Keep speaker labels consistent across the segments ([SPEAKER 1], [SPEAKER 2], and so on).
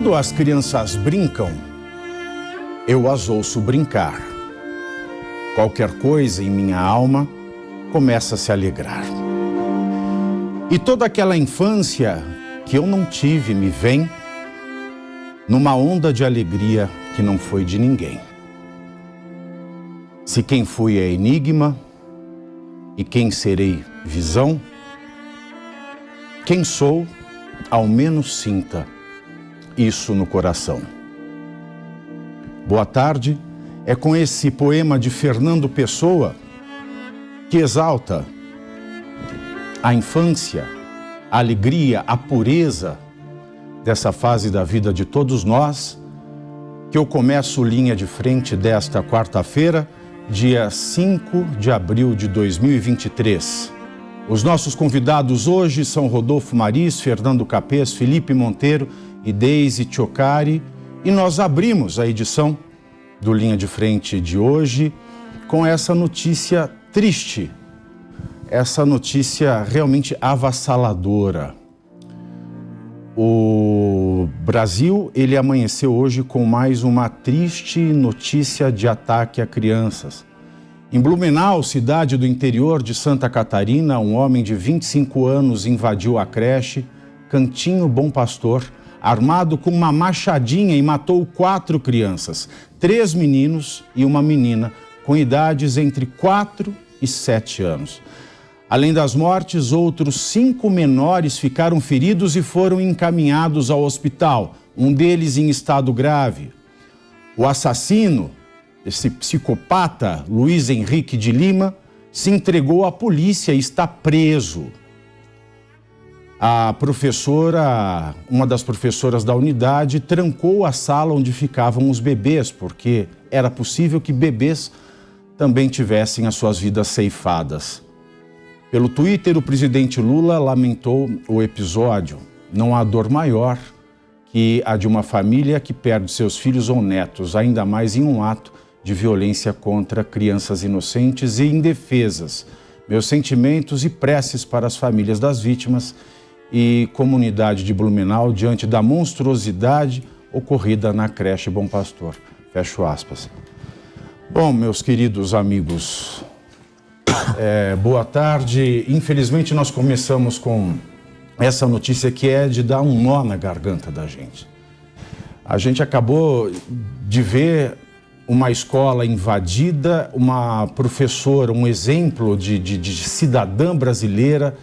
[SPEAKER 1] Quando as crianças brincam, eu as ouço brincar. Qualquer coisa em minha alma começa a se alegrar. E toda aquela infância que eu não tive me vem numa onda de alegria que não foi de ninguém. Se quem fui é enigma e quem serei visão, quem sou, ao menos sinta isso no coração. Boa tarde, é com esse poema de Fernando Pessoa que exalta a infância, a alegria, a pureza dessa fase da vida de todos nós, que eu começo linha de frente desta quarta-feira, dia 5 de abril de 2023. Os nossos convidados hoje são Rodolfo Maris, Fernando Capês, Felipe Monteiro e Deise Tchocari, e nós abrimos a edição do Linha de Frente de hoje com essa notícia triste, essa notícia realmente avassaladora. O Brasil, ele amanheceu hoje com mais uma triste notícia de ataque a crianças. Em Blumenau, cidade do interior de Santa Catarina, um homem de 25 anos invadiu a creche Cantinho Bom Pastor, armado com uma machadinha, e matou 4 crianças, 3 meninos e uma menina, com idades entre 4 e 7 anos. Além das mortes, outros 5 menores ficaram feridos e foram encaminhados ao hospital, um deles em estado grave. O assassino, esse psicopata, Luiz Henrique de Lima, se entregou à polícia e está preso. A professora, uma das professoras da unidade, trancou a sala onde ficavam os bebês, porque era possível que bebês também tivessem as suas vidas ceifadas. Pelo Twitter, o presidente Lula lamentou o episódio. Não há dor maior que a de uma família que perde seus filhos ou netos, ainda mais em um ato de violência contra crianças inocentes e indefesas. Meus sentimentos e preces para as famílias das vítimas e comunidade de Blumenau diante da monstruosidade ocorrida na creche Bom Pastor. Fecho aspas. Bom, meus queridos amigos, boa tarde. Infelizmente nós começamos com essa notícia que é de dar um nó na garganta da gente. A gente acabou de ver uma escola invadida, uma professora, um exemplo de cidadã brasileira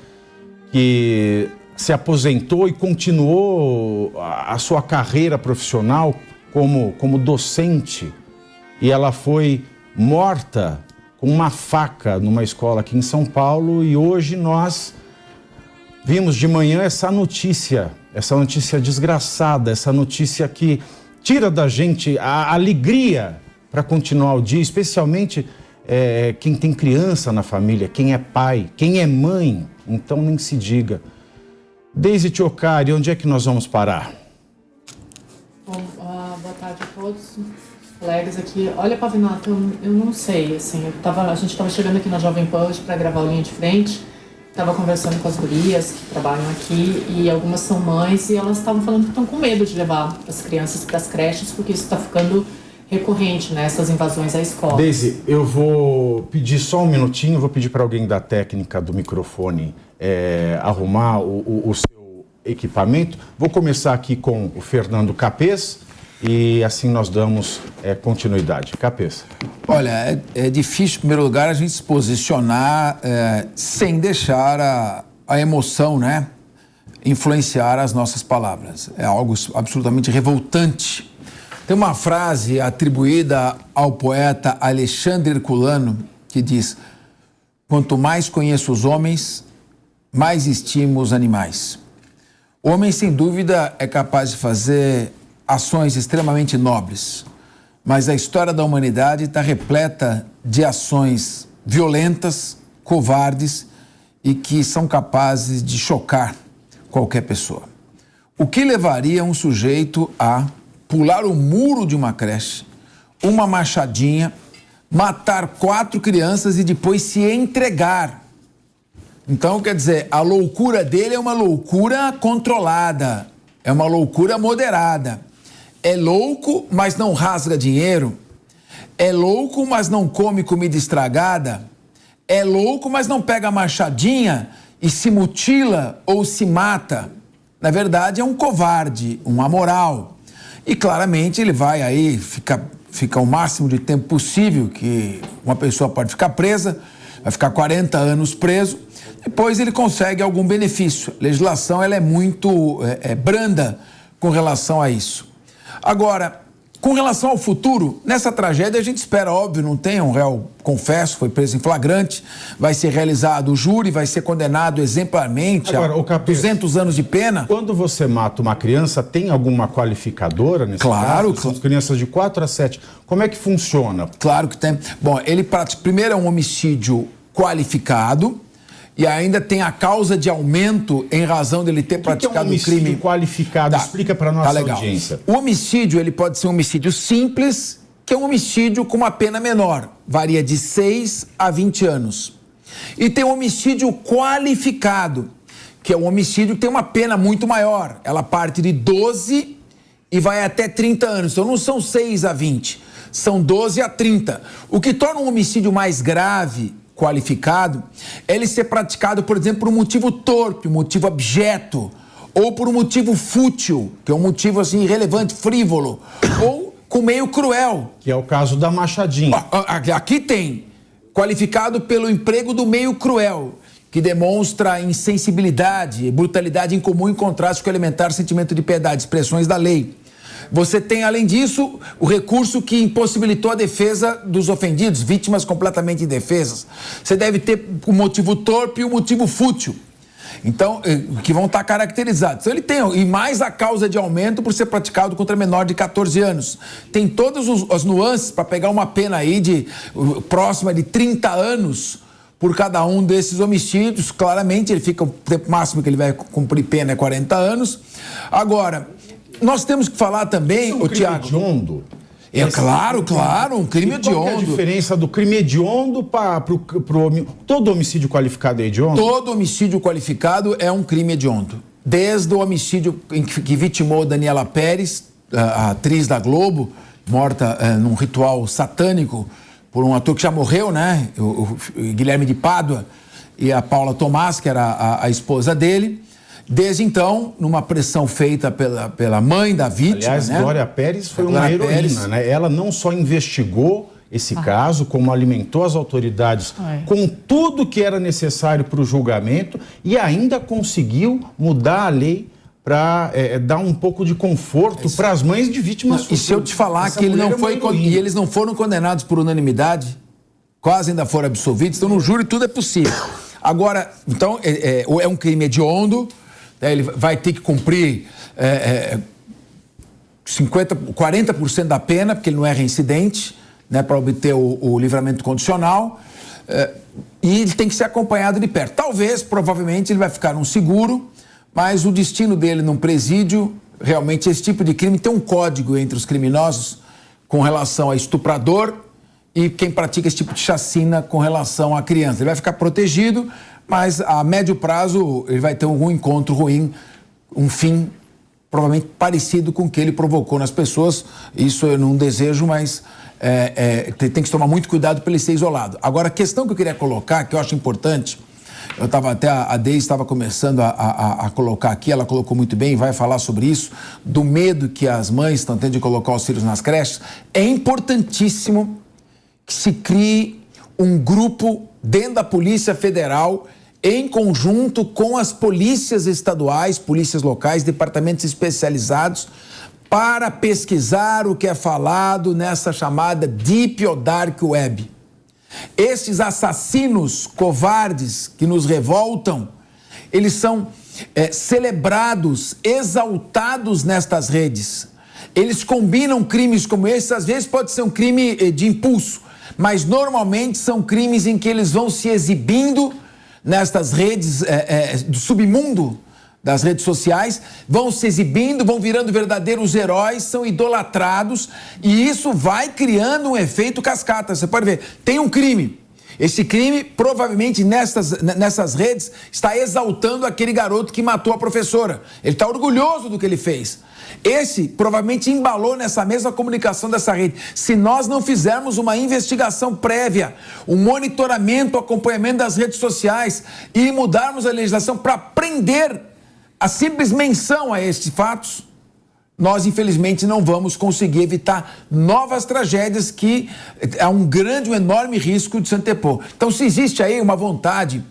[SPEAKER 1] que se aposentou e continuou a sua carreira profissional como docente, e ela foi morta com uma faca numa escola aqui em São Paulo. E hoje nós vimos de manhã essa notícia desgraçada, essa notícia que tira da gente a alegria para continuar o dia, especialmente quem tem criança na família, quem é pai, quem é mãe, então nem se diga. Deise Tchocari, onde é que nós vamos parar?
[SPEAKER 2] Bom, boa tarde a todos, colegas aqui. Olha, Pavinato, eu não sei, assim, a gente estava chegando aqui na Jovem Pan hoje para gravar o Linha de Frente, estava conversando com as gurias que trabalham aqui, e algumas são mães, e elas estavam falando que estão com medo de levar as crianças para as creches, porque isso está ficando recorrente, né, essas invasões à escola.
[SPEAKER 1] Deise, eu vou pedir só um minutinho, vou pedir para alguém da técnica do microfone arrumar o seu equipamento. Vou começar aqui com o Fernando Capês e assim nós damos continuidade. Capês.
[SPEAKER 3] Olha, é difícil, em primeiro lugar, a gente se posicionar sem deixar a emoção, né, influenciar as nossas palavras. É algo absolutamente revoltante. Tem uma frase atribuída ao poeta Alexandre Herculano que diz: quanto mais conheço os homens, mais estimo os animais. O homem, sem dúvida, é capaz de fazer ações extremamente nobres, mas a história da humanidade está repleta de ações violentas, covardes e que são capazes de chocar qualquer pessoa. O que levaria um sujeito a pular o muro de uma creche, uma machadinha, matar 4 crianças e depois se entregar? Então, quer dizer, a loucura dele é uma loucura controlada, é uma loucura moderada. é louco, mas não rasga dinheiro, é louco, mas não come comida estragada, é louco, mas não pega a machadinha e se mutila ou se mata. Na verdade, é um covarde, um amoral. E claramente ele vai aí, fica o máximo de tempo possível que uma pessoa pode ficar presa, vai ficar 40 anos preso, depois ele consegue algum benefício. A legislação ela é muito branda com relação a isso. Agora, com relação ao futuro, nessa tragédia a gente espera, óbvio, não tem um réu, confesso, foi preso em flagrante, vai ser realizado o júri, vai ser condenado exemplarmente a 200 anos de pena.
[SPEAKER 1] Quando você mata uma criança, tem alguma qualificadora nesse caso? São crianças de 4 a 7. Como é que funciona?
[SPEAKER 3] Claro que tem. Bom, primeiro é um homicídio qualificado, e ainda tem a causa de aumento em razão dele ter praticado um crime
[SPEAKER 1] qualificado. Explica para nossa audiência.
[SPEAKER 3] O homicídio, ele pode ser um homicídio simples, que é um homicídio com uma pena menor, varia de 6 a 20 anos. E tem o homicídio qualificado, que é um homicídio que tem uma pena muito maior. Ela parte de 12 e vai até 30 anos. Então não são 6 a 20, são 12 a 30. O que torna um homicídio mais grave, qualificado, é ele ser praticado, por exemplo, por um motivo torpe, um motivo abjeto, ou por um motivo fútil, que é um motivo assim irrelevante, frívolo, ou com meio cruel.
[SPEAKER 1] Que é o caso da machadinha.
[SPEAKER 3] Aqui tem qualificado pelo emprego do meio cruel, que demonstra insensibilidade, brutalidade incomum em contraste com o elementar sentimento de piedade, expressões da lei. Você tem, além disso, o recurso que impossibilitou a defesa dos ofendidos, vítimas completamente indefesas. Você deve ter o motivo torpe e o motivo fútil. Então, que vão estar caracterizados. Então, ele tem, e mais a causa de aumento por ser praticado contra menor de 14 anos. Tem todas as nuances para pegar uma pena aí de próxima de 30 anos por cada um desses homicídios. Claramente, ele fica, o tempo máximo que ele vai cumprir pena é 40 anos. Agora, nós temos que falar também,
[SPEAKER 1] o
[SPEAKER 3] Tiago.
[SPEAKER 1] Crime hediondo?
[SPEAKER 3] Claro, um crime hediondo.
[SPEAKER 1] Qual é a diferença do crime hediondo para todo homicídio qualificado é hediondo?
[SPEAKER 3] Todo homicídio qualificado é um crime hediondo. Desde o homicídio que vitimou Daniela Pérez, a atriz da Globo, morta num ritual satânico por um ator que já morreu, né? O Guilherme de Pádua, e a Paula Tomás, que era a esposa dele. Desde então, numa pressão feita pela mãe da vítima...
[SPEAKER 1] Aliás,
[SPEAKER 3] né?
[SPEAKER 1] Glória Pérez foi uma heroína, né? Ela não só investigou esse caso, como alimentou as autoridades com tudo que era necessário para o julgamento e ainda conseguiu mudar a lei para dar um pouco de conforto para as mães de vítimas.
[SPEAKER 3] E se eu te falar que eles não foram condenados por unanimidade, quase ainda foram absolvidos, então no júri tudo é possível. Agora, então, é um crime hediondo, ele vai ter que cumprir 40% da pena, porque ele não é reincidente, né, para obter o livramento condicional, e ele tem que ser acompanhado de perto. Talvez, provavelmente, ele vai ficar num seguro, mas o destino dele num presídio, realmente esse tipo de crime tem um código entre os criminosos com relação a estuprador e quem pratica esse tipo de chacina com relação à criança. Ele vai ficar protegido, mas a médio prazo ele vai ter algum encontro ruim, um fim provavelmente parecido com o que ele provocou nas pessoas. Isso eu não desejo, mas tem que tomar muito cuidado para ele ser isolado. Agora, a questão que eu queria colocar, que eu acho importante, a Deise estava começando a colocar aqui, ela colocou muito bem, vai falar sobre isso, do medo que as mães estão tendo de colocar os filhos nas creches. É importantíssimo que se crie um grupo dentro da Polícia Federal, em conjunto com as polícias estaduais, polícias locais, departamentos especializados, para pesquisar o que é falado nessa chamada Deep ou Dark Web. Esses assassinos covardes que nos revoltam, eles são celebrados, exaltados nestas redes. Eles combinam crimes como esse, às vezes pode ser um crime de impulso, mas normalmente são crimes em que eles vão se exibindo nestas redes do submundo das redes sociais, vão se exibindo, vão virando verdadeiros heróis, são idolatrados, e isso vai criando um efeito cascata. Você pode ver, tem um crime, Esse crime, provavelmente, nessas redes, está exaltando aquele garoto que matou a professora. Ele está orgulhoso do que ele fez. Esse, provavelmente, embalou nessa mesma comunicação dessa rede. Se nós não fizermos uma investigação prévia, um monitoramento, acompanhamento das redes sociais e mudarmos a legislação para prender a simples menção a estes fatos, nós, infelizmente, não vamos conseguir evitar novas tragédias que há um enorme risco de se antepor. Então, se existe aí uma vontade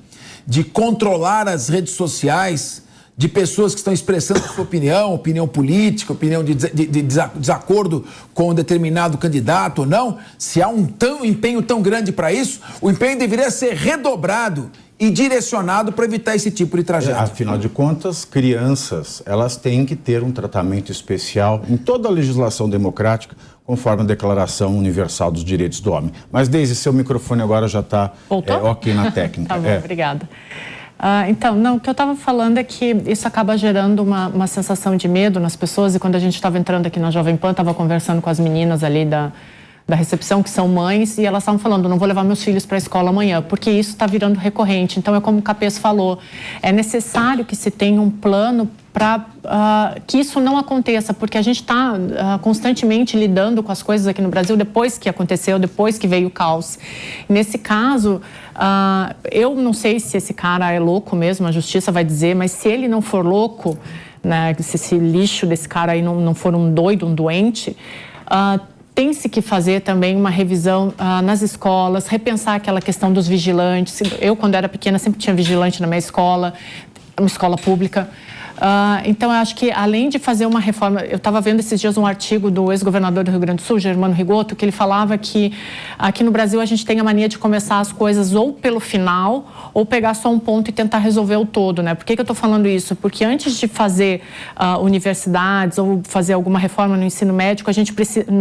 [SPEAKER 3] de controlar as redes sociais de pessoas que estão expressando a sua opinião política, opinião de desacordo com um determinado candidato ou não, se há um empenho tão grande para isso, o empenho deveria ser redobrado e direcionado para evitar esse tipo de tragédia.
[SPEAKER 1] Afinal de contas, crianças, elas têm que ter um tratamento especial em toda a legislação democrática, conforme a Declaração Universal dos Direitos do Homem. Mas, Deise, seu microfone agora já está ok na técnica.
[SPEAKER 2] Tá bom, obrigada. Então, o que eu estava falando é que isso acaba gerando uma sensação de medo nas pessoas, e quando a gente estava entrando aqui na Jovem Pan, estava conversando com as meninas ali da recepção, que são mães, e elas estavam falando, não vou levar meus filhos para a escola amanhã, porque isso está virando recorrente. Então, é como o Capês falou, é necessário que se tenha um plano para que isso não aconteça, porque a gente está constantemente lidando com as coisas aqui no Brasil depois que aconteceu, depois que veio o caos. Nesse caso, eu não sei se esse cara é louco mesmo, a justiça vai dizer, mas se ele não for louco, né, se esse lixo desse cara aí não for um doido, um doente, tem-se que fazer também uma revisão nas escolas, repensar aquela questão dos vigilantes. Eu, quando era pequena, sempre tinha vigilante na minha escola, uma escola pública. Então, eu acho que, além de fazer uma reforma... Eu estava vendo esses dias um artigo do ex-governador do Rio Grande do Sul, Germano Rigoto, que ele falava que aqui no Brasil a gente tem a mania de começar as coisas ou pelo final, ou pegar só um ponto e tentar resolver o todo, né? Por que eu estou falando isso? Porque antes de fazer universidades ou fazer alguma reforma no ensino médico,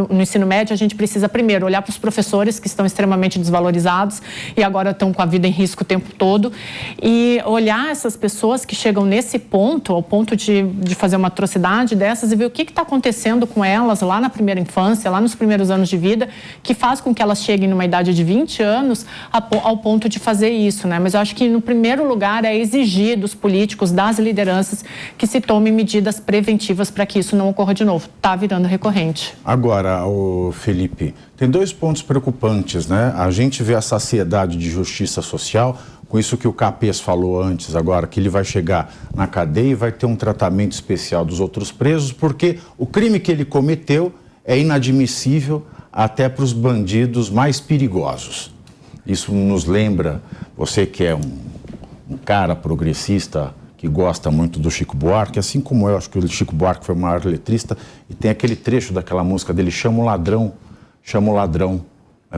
[SPEAKER 2] no ensino médio, a gente precisa primeiro olhar para os professores, que estão extremamente desvalorizados e agora estão com a vida em risco o tempo todo, e olhar essas pessoas que chegam nesse ponto, ao ponto de fazer uma atrocidade dessas, e ver o que está acontecendo com elas lá na primeira infância, lá nos primeiros anos de vida, que faz com que elas cheguem numa idade de 20 anos ao ponto de fazer isso, né? Mas eu acho que, no primeiro lugar, é exigir dos políticos, das lideranças, que se tomem medidas preventivas para que isso não ocorra de novo. Está virando recorrente.
[SPEAKER 1] Agora, Felipe, tem dois pontos preocupantes, né? A gente vê a saciedade de justiça social, com isso que o Capês falou antes agora, que ele vai chegar na cadeia e vai ter um tratamento especial dos outros presos, porque o crime que ele cometeu é inadmissível até para os bandidos mais perigosos. Isso nos lembra, você que é um cara progressista, que gosta muito do Chico Buarque, assim como eu, acho que o Chico Buarque foi o maior letrista, e tem aquele trecho daquela música dele, chama o ladrão, chama o ladrão.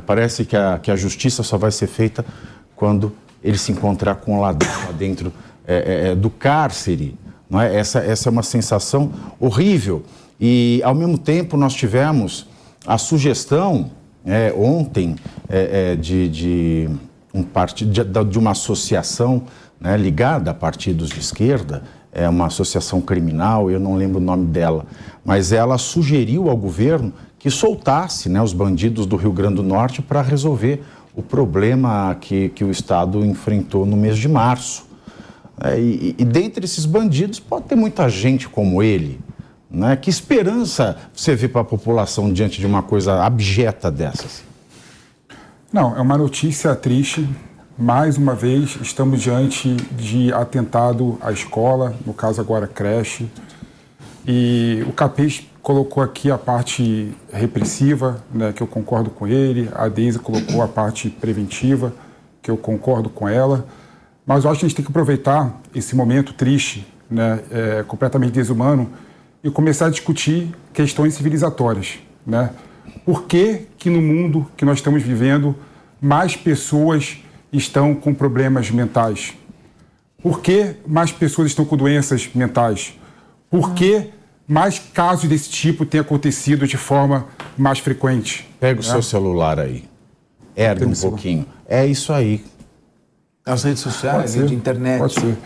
[SPEAKER 1] Parece que a justiça só vai ser feita quando ele se encontrar com o ladrão lá dentro do cárcere. Não é? Essa é uma sensação horrível. E, ao mesmo tempo, nós tivemos a sugestão, ontem, de uma associação, né, ligada a partidos de esquerda, uma associação criminal, eu não lembro o nome dela, mas ela sugeriu ao governo que soltasse, né, os bandidos do Rio Grande do Norte para resolver o problema que o Estado enfrentou no mês de março. E dentre esses bandidos pode ter muita gente como ele, né? Que esperança você vê para a população diante de uma coisa abjeta dessas?
[SPEAKER 4] Não, é uma notícia triste. Mais uma vez, estamos diante de atentado à escola, no caso agora creche. E o Capês colocou aqui a parte repressiva, né, que eu concordo com ele. A Deise colocou a parte preventiva, que eu concordo com ela. Mas eu acho que a gente tem que aproveitar esse momento triste, né, completamente desumano, e começar a discutir questões civilizatórias, né? Por que no mundo que nós estamos vivendo mais pessoas estão com problemas mentais? Por que mais pessoas estão com doenças mentais? Por que mais casos desse tipo têm acontecido de forma mais frequente?
[SPEAKER 1] Pega o seu celular aí, ergue um pouquinho. É isso aí.
[SPEAKER 3] As redes sociais, de internet.
[SPEAKER 4] Pode ser.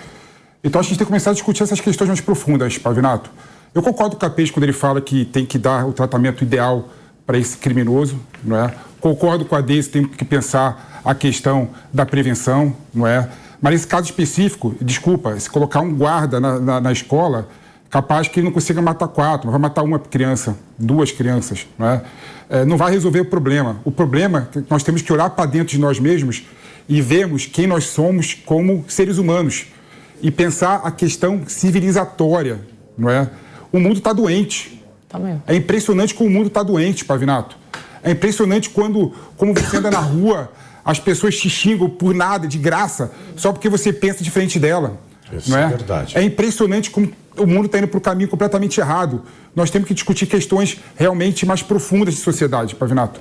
[SPEAKER 4] Então, a gente tem que começar a discutir essas questões mais profundas, Pavinato. Eu concordo com o Capês quando ele fala que tem que dar o tratamento ideal para esse criminoso, não é? Concordo com a Deise, tem que pensar a questão da prevenção, não é? Mas nesse caso específico, desculpa, se colocar um guarda na escola, capaz que ele não consiga matar 4, mas vai matar uma criança, 2 crianças, não é? Não vai resolver o problema. O problema é que nós temos que olhar para dentro de nós mesmos e vermos quem nós somos como seres humanos e pensar a questão civilizatória, não é? O mundo está doente.
[SPEAKER 2] Também.
[SPEAKER 4] É impressionante como o mundo está doente, Pavinato. É impressionante como você anda na rua, as pessoas te xingam por nada, de graça, só porque você pensa diferente dela.
[SPEAKER 1] Isso
[SPEAKER 4] não é?
[SPEAKER 1] É verdade.
[SPEAKER 4] É impressionante como o mundo está indo para o caminho completamente errado. Nós temos que discutir questões realmente mais profundas de sociedade, Pavinato.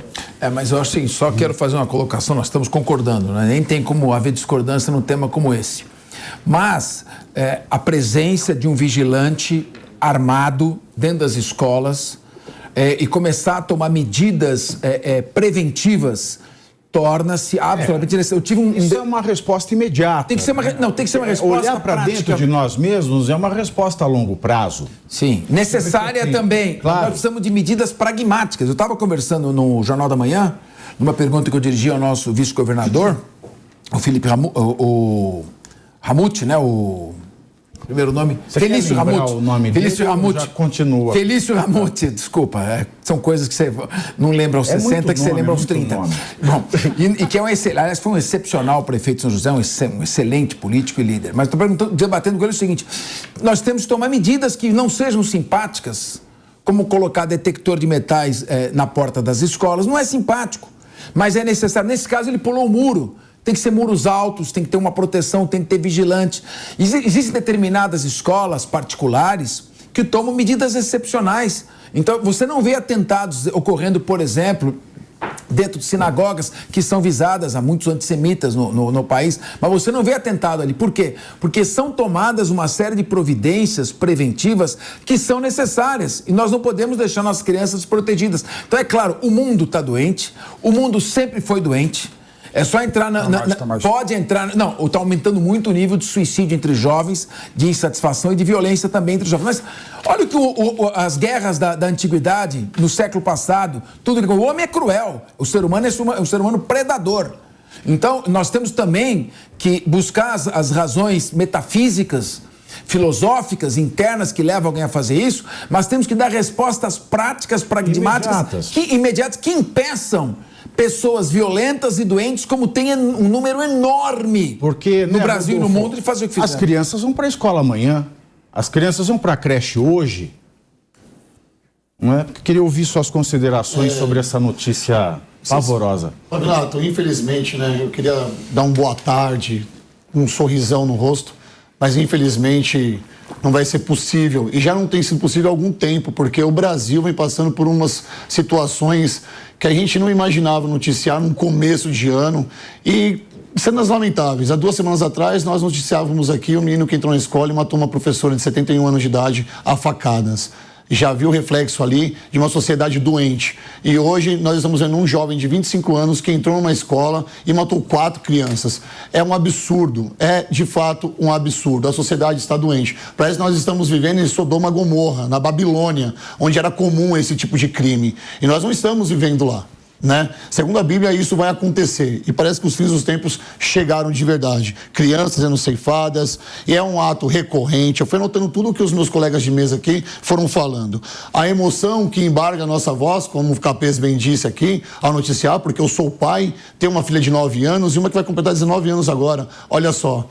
[SPEAKER 3] Mas eu acho assim, só quero fazer uma colocação, nós estamos concordando, né? Nem tem como haver discordância num tema como esse. Mas a presença de um vigilante armado dentro das escolas e começar a tomar medidas preventivas torna-se absolutamente necessário.
[SPEAKER 1] Isso é uma resposta imediata.
[SPEAKER 3] Tem que ser tem que ser uma resposta
[SPEAKER 1] olhar para dentro de nós mesmos é uma resposta a longo prazo.
[SPEAKER 3] Sim, necessária também.
[SPEAKER 1] Claro.
[SPEAKER 3] Nós precisamos de medidas pragmáticas. Eu estava conversando no Jornal da Manhã, numa pergunta que eu dirigi ao nosso vice-governador, o Felipe Ramute, né? O primeiro nome? Felício Ramute.
[SPEAKER 1] O nome
[SPEAKER 3] Felício
[SPEAKER 1] dele,
[SPEAKER 3] Ramute.
[SPEAKER 1] já continua.
[SPEAKER 3] Felício Ramute, desculpa. São coisas que você não lembra aos 60, que você lembra aos 30. Bom, e que é aliás, foi um excepcional prefeito de São José, um excelente político e líder. Mas estou debatendo com ele o seguinte: nós temos que tomar medidas que não sejam simpáticas, como colocar detector de metais na porta das escolas. Não é simpático, mas é necessário. Nesse caso, ele pulou o muro. Tem que ser muros altos, tem que ter uma proteção, tem que ter vigilante. Existem determinadas escolas particulares que tomam medidas excepcionais. Então, você não vê atentados ocorrendo, por exemplo, dentro de sinagogas que são visadas, há muitos antissemitas no país, mas você não vê atentado ali. Por quê? Porque são tomadas uma série de providências preventivas que são necessárias e nós não podemos deixar nossas crianças desprotegidas. Então, é claro, o mundo está doente, o mundo sempre foi doente. É só entrar pode entrar... Não, está aumentando muito o nível de suicídio entre jovens, de insatisfação e de violência também entre jovens. Mas olha que as guerras da antiguidade, no século passado, o homem é cruel, o ser humano é um ser humano predador. Então, nós temos também que buscar as razões metafísicas, filosóficas, internas que levam alguém a fazer isso, mas temos que dar respostas práticas, pragmáticas, imediatas, que impeçam pessoas violentas e doentes, como tem um número enorme no Brasil e no mundo, de fazer o que fizeram.
[SPEAKER 1] As crianças vão para a escola amanhã, as crianças vão para a creche hoje. Não é? Queria ouvir suas considerações sobre essa notícia pavorosa.
[SPEAKER 5] Pavinato, infelizmente, né, eu queria dar uma boa tarde, um sorrisão no rosto, mas infelizmente não vai ser possível, e já não tem sido possível há algum tempo, porque o Brasil vem passando por umas situações que a gente não imaginava noticiar no começo de ano, e cenas lamentáveis. Há 2 semanas atrás, nós noticiávamos aqui o menino que entrou na escola e matou uma professora de 71 anos de idade a facadas. Já viu o reflexo ali de uma sociedade doente. E hoje nós estamos vendo um jovem de 25 anos que entrou numa escola e matou 4 crianças. É um absurdo, é de fato um absurdo. A sociedade está doente. Parece que nós estamos vivendo em Sodoma e Gomorra, na Babilônia, onde era comum esse tipo de crime. E nós não estamos vivendo lá. Né? Segundo a Bíblia, isso vai acontecer e parece que os fins dos tempos chegaram de verdade. Crianças sendo ceifadas, e é um ato recorrente. Eu fui notando tudo o que os meus colegas de mesa aqui foram falando. A emoção que embarga a nossa voz, como o Capês bem disse aqui, ao noticiar, porque eu sou pai, tenho uma filha de 9 anos e uma que vai completar 19 anos agora. Olha só.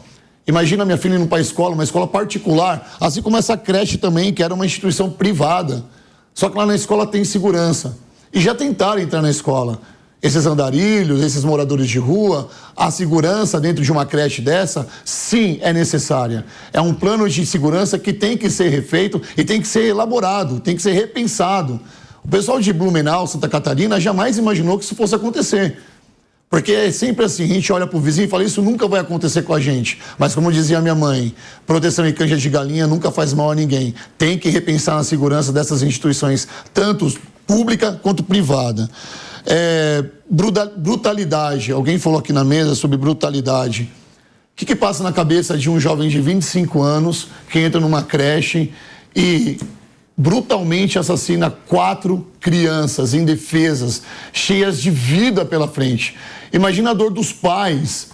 [SPEAKER 5] Imagina minha filha indo para a escola, uma escola particular, assim como essa creche também, que era uma instituição privada. Só que lá na escola tem segurança. E já tentaram entrar na escola. Esses andarilhos, esses moradores de rua, a segurança dentro de uma creche dessa, sim, é necessária. É um plano de segurança que tem que ser refeito e tem que ser elaborado, tem que ser repensado. O pessoal de Blumenau, Santa Catarina, jamais imaginou que isso fosse acontecer. Porque é sempre assim, a gente olha para o vizinho e fala, isso nunca vai acontecer com a gente. Mas como dizia a minha mãe, proteção em canja de galinha nunca faz mal a ninguém. Tem que repensar na segurança dessas instituições, tanto pública quanto privada. Brutalidade, alguém falou aqui na mesa sobre brutalidade. O que passa na cabeça de um jovem de 25 anos que entra numa creche e brutalmente assassina 4 crianças indefesas, cheias de vida pela frente. Imagina a dor dos pais,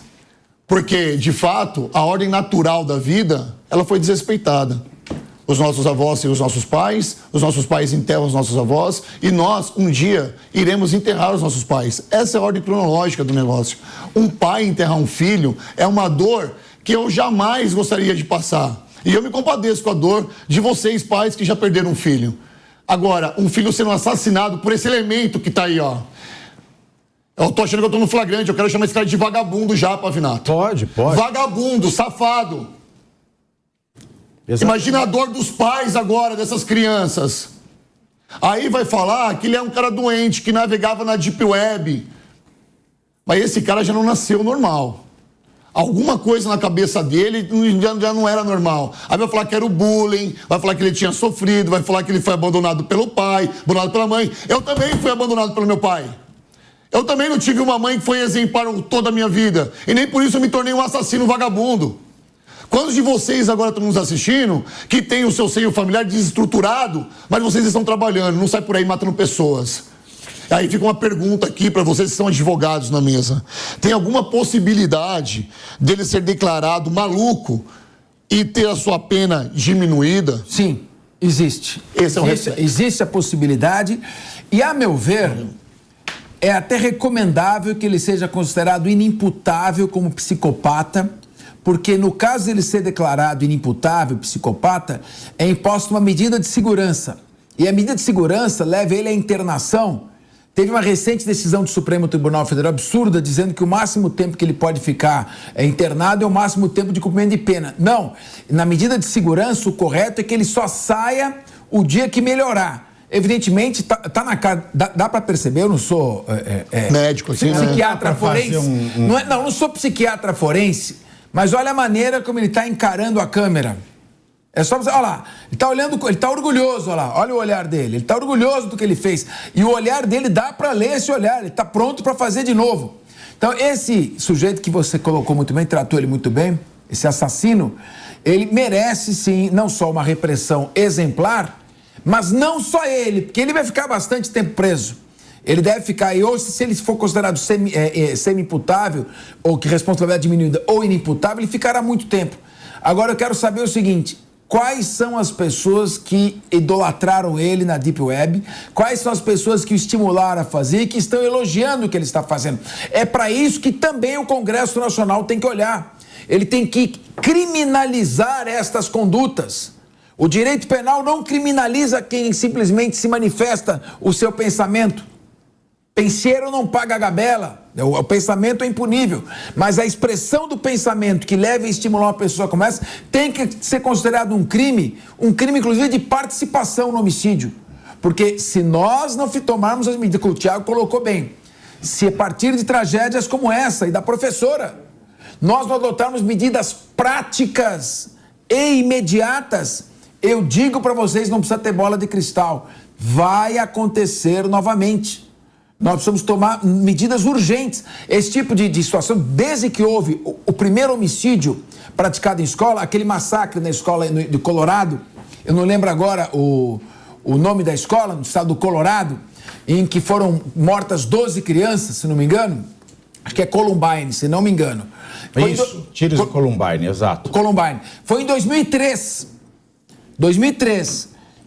[SPEAKER 5] porque, de fato, a ordem natural da vida, ela foi desrespeitada. Os nossos avós e os nossos pais enterram os nossos avós, e nós, um dia, iremos enterrar os nossos pais. Essa é a ordem cronológica do negócio. Um pai enterrar um filho é uma dor que eu jamais gostaria de passar. E eu me compadeço com a dor de vocês, pais, que já perderam um filho. Agora, um filho sendo assassinado por esse elemento que tá aí, ó. Eu tô achando que eu tô no flagrante, eu quero chamar esse cara de vagabundo já, Pavinato.
[SPEAKER 1] Pode.
[SPEAKER 5] Vagabundo, safado. Exatamente. Imagina a dor dos pais agora, dessas crianças. Aí vai falar que ele é um cara doente, que navegava na Deep Web. Mas esse cara já não nasceu normal. Alguma coisa na cabeça dele já não era normal. Aí vai falar que era o bullying, vai falar que ele tinha sofrido, vai falar que ele foi abandonado pelo pai, abandonado pela mãe. Eu também fui abandonado pelo meu pai. Eu também não tive uma mãe que foi exemplar toda a minha vida. E nem por isso eu me tornei um assassino vagabundo. Quantos de vocês agora estão nos assistindo que tem o seu seio familiar desestruturado, mas vocês estão trabalhando, não sai por aí matando pessoas? Aí fica uma pergunta aqui para vocês que são advogados na mesa. Tem alguma possibilidade dele ser declarado maluco e ter a sua pena diminuída?
[SPEAKER 3] Sim, existe. Existe a possibilidade e, a meu ver, é até recomendável que ele seja considerado inimputável como psicopata, porque no caso de ele ser declarado inimputável, psicopata, é imposta uma medida de segurança. E a medida de segurança leva ele à internação. Teve uma recente decisão do Supremo Tribunal Federal absurda, dizendo que o máximo tempo que ele pode ficar internado é o máximo tempo de cumprimento de pena. Não, na medida de segurança, o correto é que ele só saia o dia que melhorar. Evidentemente, tá na cara, dá para perceber, eu não sou
[SPEAKER 5] médico, assim,
[SPEAKER 3] psiquiatra forense. Não sou psiquiatra forense, mas olha a maneira como ele está encarando a câmera. É só você, olha lá, ele tá orgulhoso, olha lá, olha o olhar dele, ele tá orgulhoso do que ele fez. E o olhar dele dá para ler esse olhar, ele tá pronto para fazer de novo. Então, esse sujeito que você colocou muito bem, tratou ele muito bem, esse assassino, ele merece sim, não só uma repressão exemplar, mas não só ele, porque ele vai ficar bastante tempo preso. Ele deve ficar aí, ou se ele for considerado semi-imputável, ou que responsabilidade diminuída, ou inimputável, ele ficará muito tempo. Agora eu quero saber o seguinte: quais são as pessoas que idolatraram ele na Deep Web? Quais são as pessoas que o estimularam a fazer e que estão elogiando o que ele está fazendo? É para isso que também o Congresso Nacional tem que olhar. Ele tem que criminalizar estas condutas. O direito penal não criminaliza quem simplesmente se manifesta o seu pensamento. Penseiro não paga a gabela, o pensamento é impunível, mas a expressão do pensamento que leva a estimular uma pessoa como essa tem que ser considerado um crime inclusive de participação no homicídio, porque se nós não tomarmos as medidas, que o Tiago colocou bem, se a partir de tragédias como essa e da professora, nós não adotarmos medidas práticas e imediatas, eu digo para vocês, não precisa ter bola de cristal, vai acontecer novamente. Nós precisamos tomar medidas urgentes. Esse tipo de situação, desde que houve o primeiro homicídio praticado em escola, aquele massacre na escola do Colorado, eu não lembro agora o nome da escola, no estado do Colorado, em que foram mortas 12 crianças, se não me engano. Acho que é Columbine, se não me engano.
[SPEAKER 1] Isso, tiros de Columbine, exato.
[SPEAKER 3] Columbine. Foi em 2003.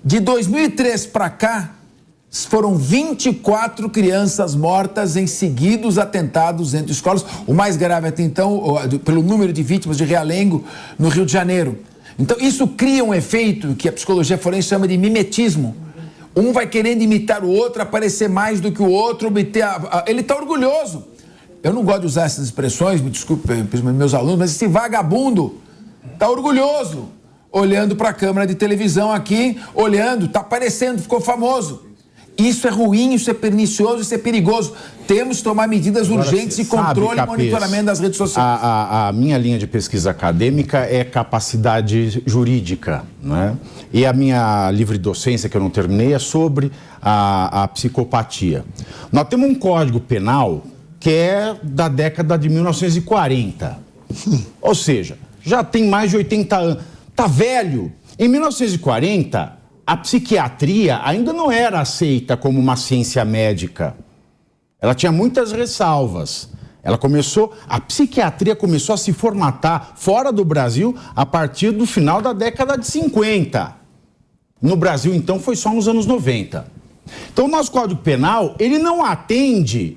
[SPEAKER 3] De 2003 para cá, foram 24 crianças mortas em seguidos atentados entre escolas. O mais grave até então, pelo número de vítimas de realengo no Rio de Janeiro. Então, isso cria um efeito que a psicologia forense chama de mimetismo. Um vai querendo imitar o outro, aparecer mais do que o outro, obter ele está orgulhoso. Eu não gosto de usar essas expressões, me desculpe, meus alunos, mas esse vagabundo está orgulhoso, olhando para a câmera de televisão aqui, olhando, está aparecendo, ficou famoso. Isso é ruim, isso é pernicioso, isso é perigoso. Temos que tomar medidas urgentes de controle e monitoramento das redes sociais.
[SPEAKER 1] A minha linha de pesquisa acadêmica é capacidade jurídica, né? E a minha livre docência, que eu não terminei, é sobre a psicopatia. Nós temos um código penal que é da década de 1940. Ou seja, já tem mais de 80 anos. Tá velho. Em 1940... a psiquiatria ainda não era aceita como uma ciência médica. Ela tinha muitas ressalvas. A psiquiatria começou a se formatar fora do Brasil a partir do final da década de 50. No Brasil, então, foi só nos anos 90. Então, o nosso Código Penal, ele não atende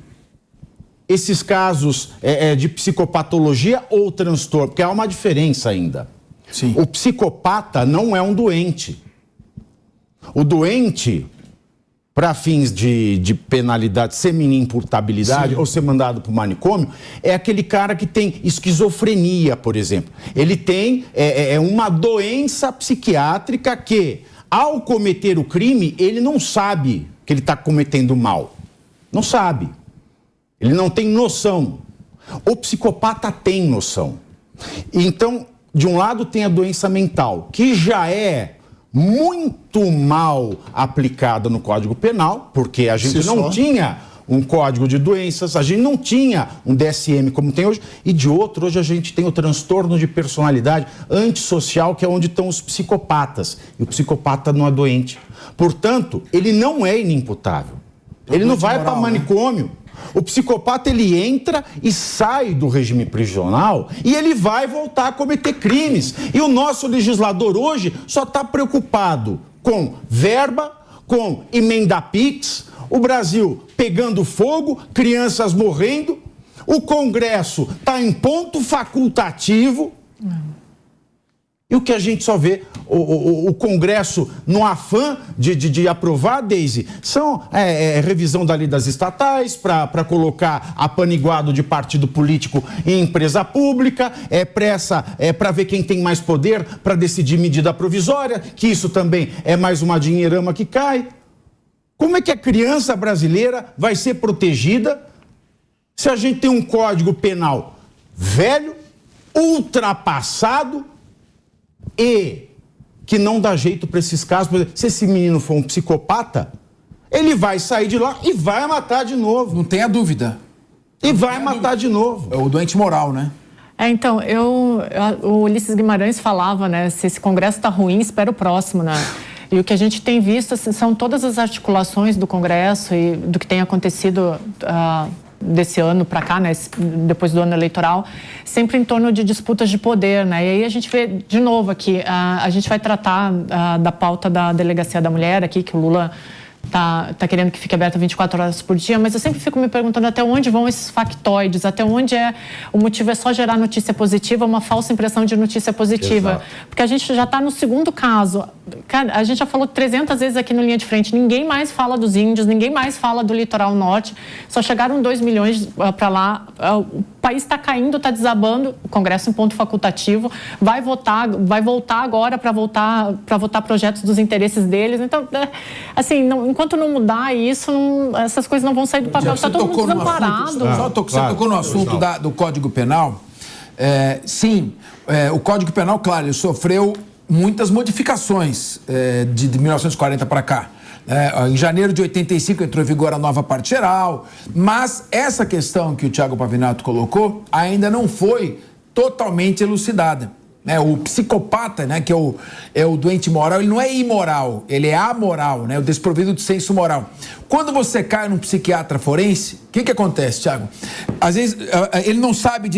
[SPEAKER 1] esses casos de psicopatologia ou transtorno, porque há uma diferença ainda.
[SPEAKER 3] Sim.
[SPEAKER 1] O psicopata não é um doente. O doente, para fins de penalidade, semi-imputabilidade, ou ser mandado para o manicômio, é aquele cara que tem esquizofrenia, por exemplo. Ele tem uma doença psiquiátrica que, ao cometer o crime, ele não sabe que ele está cometendo mal. Não sabe. Ele não tem noção. O psicopata tem noção. Então, de um lado tem a doença mental, que já é muito mal aplicada no Código Penal, porque a gente não tinha um código de doenças, a gente não tinha um DSM como tem hoje, e de outro, hoje a gente tem o transtorno de personalidade antissocial, que é onde estão os psicopatas, e o psicopata não é doente. Portanto, ele não é inimputável. Ele não vai para manicômio. O psicopata, ele entra e sai do regime prisional e ele vai voltar a cometer crimes. E o nosso legislador hoje só está preocupado com verba, com emenda PIX, o Brasil pegando fogo, crianças morrendo, o Congresso está em ponto facultativo. E o que a gente só vê, o Congresso, no afã de aprovar, Deise, são revisão da lei das estatais, para colocar apaniguado de partido político em empresa pública, pressa para ver quem tem mais poder para decidir medida provisória, que isso também é mais uma dinheirama que cai. Como é que a criança brasileira vai ser protegida se a gente tem um Código Penal velho, ultrapassado, e que não dá jeito para esses casos? Por exemplo, se esse menino for um psicopata, ele vai sair de lá e vai matar de novo.
[SPEAKER 3] Não tenha dúvida.
[SPEAKER 1] E vai matar de novo.
[SPEAKER 3] É o doente moral, né?
[SPEAKER 2] Então, o Ulisses Guimarães falava, né, se esse Congresso está ruim, espera o próximo, né? E o que a gente tem visto assim, são todas as articulações do Congresso e do que tem acontecido desse ano para cá, né, depois do ano eleitoral, sempre em torno de disputas de poder, né? E aí a gente vê de novo aqui, a gente vai tratar da pauta da Delegacia da Mulher aqui, que o Lula tá querendo que fique aberta 24 horas por dia, mas eu sempre fico me perguntando até onde vão esses factoides, até onde o motivo é só gerar notícia positiva, uma falsa impressão de notícia positiva.
[SPEAKER 1] Exato.
[SPEAKER 2] Porque a gente já está no segundo caso. Cara, a gente já falou 300 vezes aqui no Linha de Frente, ninguém mais fala dos índios, ninguém mais fala do litoral norte, só chegaram 2 milhões para lá, o país está caindo, está desabando, o Congresso em ponto facultativo, vai voltar agora para votar projetos dos interesses deles. Então, assim, enquanto não mudar isso, essas coisas não vão sair do papel. Está todo mundo desamparado.
[SPEAKER 3] Você tocou no assunto do Código Penal. Sim, o Código Penal, claro, ele sofreu muitas modificações de 1940 para cá. Em janeiro de 85 entrou em vigor a nova parte geral, mas essa questão que o Thiago Pavinato colocou ainda não foi totalmente elucidada. O psicopata, né, que é o doente moral, ele não é imoral, ele é amoral, né, o desprovido de senso moral. Quando você cai num psiquiatra forense, o que acontece, Thiago? Às vezes ele não sabe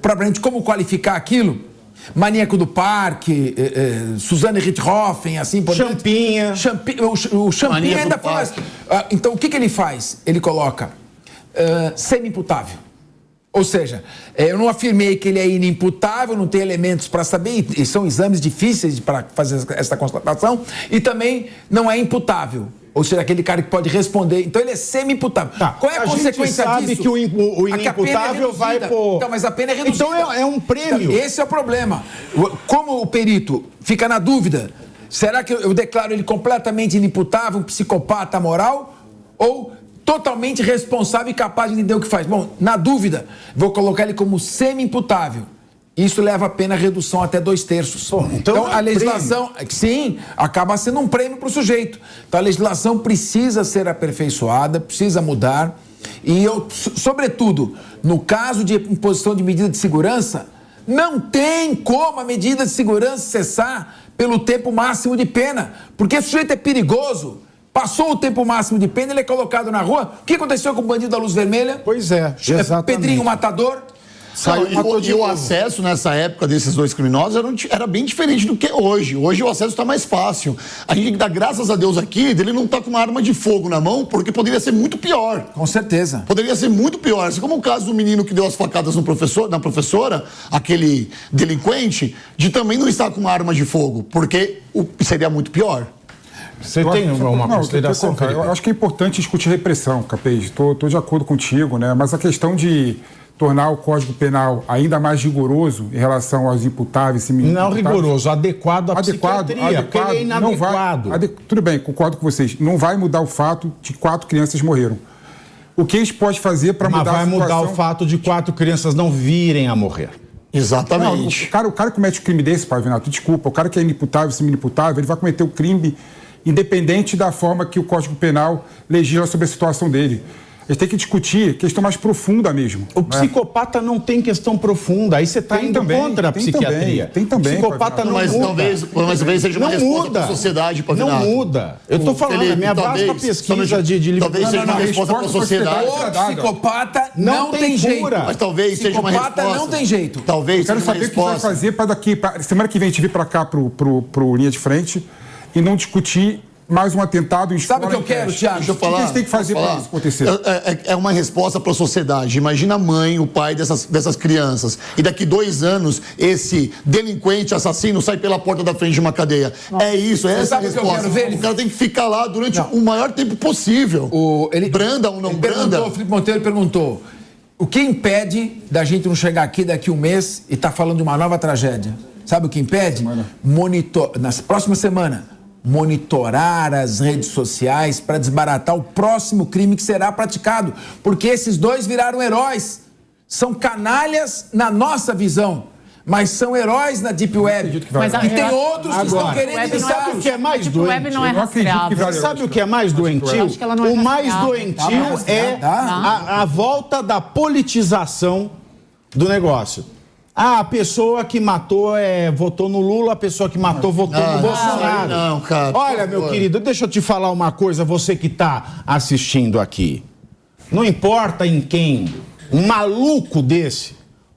[SPEAKER 3] propriamente como qualificar aquilo. Maníaco do Parque, Suzane Richthofen, assim por diante. O Champinha ainda faz. Então, o que ele faz? Ele coloca semi-imputável. Ou seja, eu não afirmei que ele é inimputável, não tem elementos para saber, e são exames difíceis para fazer essa constatação, e também não é imputável. Ou seja, aquele cara que pode responder. Então, ele é semi-imputável.
[SPEAKER 1] Tá.
[SPEAKER 3] Qual é a consequência disso?
[SPEAKER 1] A gente sabe que o inimputável vai por...
[SPEAKER 3] Então, mas a pena é reduzida.
[SPEAKER 1] Então, é um prêmio.
[SPEAKER 3] Então, esse é o problema. Como o perito fica na dúvida, será que eu declaro ele completamente inimputável, um psicopata moral, ou totalmente responsável e capaz de entender o que faz? Bom, na dúvida, vou colocar ele como semi-imputável. Isso leva a pena a redução até 2/3. Então a legislação, sim, acaba sendo um prêmio para o sujeito. Então a legislação precisa ser aperfeiçoada, precisa mudar. E sobretudo, no caso de imposição de medida de segurança, Não tem como a medida de segurança cessar pelo tempo máximo de pena, porque o sujeito é perigoso. Passou o tempo máximo de pena, ele é colocado na rua. O que aconteceu com o bandido da luz vermelha?
[SPEAKER 1] Pois é, exatamente.
[SPEAKER 3] Pedrinho Matador.
[SPEAKER 5] E o acesso nessa época desses dois criminosos era bem diferente do que hoje. Hoje o acesso está mais fácil. A gente dá graças a Deus aqui dele não tá com uma arma de fogo na mão, porque poderia ser muito pior.
[SPEAKER 3] Com certeza.
[SPEAKER 5] Poderia ser muito pior. Assim como o caso do menino que deu as facadas no professor, na professora, aquele delinquente, de também não estar com uma arma de fogo, porque seria muito pior.
[SPEAKER 1] Você tem uma consideração,
[SPEAKER 4] cara? Eu acho que é importante discutir repressão, Capês. Estou de acordo contigo, né? Mas a questão de tornar o Código Penal ainda mais rigoroso em relação aos imputáveis...
[SPEAKER 1] Não rigoroso, adequado à psiquiatria, porque ele é inadequado.
[SPEAKER 4] Tudo bem, concordo com vocês. Não vai mudar o fato de que 4 crianças morreram. O que eles podem fazer para mudar a situação...
[SPEAKER 1] Mas vai mudar o fato de 4 crianças não virem a morrer.
[SPEAKER 5] Exatamente.
[SPEAKER 4] Não, o cara comete um crime desse, Pavinato, desculpa, o cara que é inimputável, semi-inimputável, ele vai cometer o crime independente da forma que o Código Penal legisla sobre a situação dele. A gente tem que discutir questão mais profunda mesmo.
[SPEAKER 1] O psicopata não tem questão profunda. Aí você está indo contra a psiquiatria.
[SPEAKER 4] Tem também.
[SPEAKER 1] O psicopata não muda.
[SPEAKER 5] Talvez seja uma resposta para a sociedade, Pavinato.
[SPEAKER 1] Não muda. Eu estou falando, a minha vasta pesquisa de...
[SPEAKER 5] Talvez seja uma resposta para a sociedade.
[SPEAKER 3] O psicopata não tem jeito.
[SPEAKER 5] Mas talvez seja uma resposta.
[SPEAKER 3] Psicopata não tem jeito.
[SPEAKER 5] Talvez
[SPEAKER 4] seja uma resposta. Eu quero saber o que vai fazer para daqui... Semana que vem a gente vir para cá, pro Linha de Frente, e não discutir mais um atentado em escola.
[SPEAKER 3] Sabe o que eu quero, Thiago?
[SPEAKER 5] Deixa eu falar.
[SPEAKER 4] O que a gente tem que fazer para isso acontecer?
[SPEAKER 5] É uma resposta para a sociedade. Imagina a mãe, o pai dessas crianças. E daqui 2 anos, esse delinquente assassino sai pela porta da frente de uma cadeia. Nossa. É isso, é essa a resposta. O cara tem que ficar lá durante o maior tempo possível. Branda ou não branda.
[SPEAKER 3] O Felipe Monteiro perguntou: o que impede da gente não chegar aqui daqui 1 mês e estar falando de uma nova tragédia? Sabe o que impede? Na próxima semana, monitorar as redes sociais para desbaratar o próximo crime que será praticado. Porque esses dois viraram heróis. São canalhas na nossa visão, mas são heróis na Deep Web. E tem outros que estão querendo imitar.
[SPEAKER 1] Sabe o que é mais doentio? Sabe o que é mais doentio? O mais doentio é a volta da politização do negócio. A pessoa que matou votou no Lula, a pessoa que matou votou no Bolsonaro.
[SPEAKER 5] Não, cara.
[SPEAKER 1] Olha, meu querido, deixa eu te falar uma coisa, você que está assistindo aqui. Não importa em quem um maluco desse,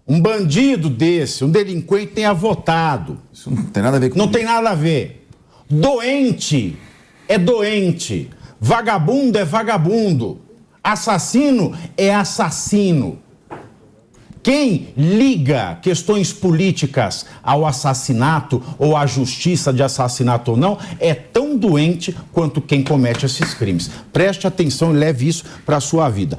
[SPEAKER 1] um bandido desse, um delinquente tenha votado.
[SPEAKER 3] Isso não tem nada a ver com
[SPEAKER 1] Não tem nada a ver. Doente é doente. Vagabundo é vagabundo. Assassino é assassino. Quem liga questões políticas ao assassinato ou à justiça de assassinato ou não é tão doente quanto quem comete esses crimes. Preste atenção e leve isso para a sua vida.